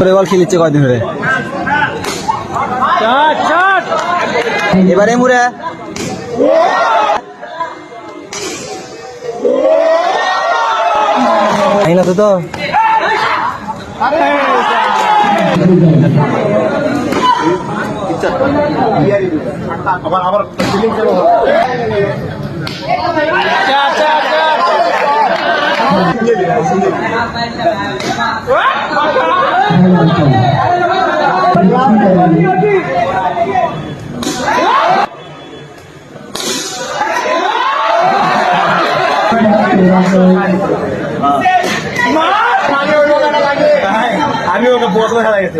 বল খেলিচ্ছে কয়দিন ধরে এবারে মুড়ে না তো তো আমি ওকে বস বসা লাগেছে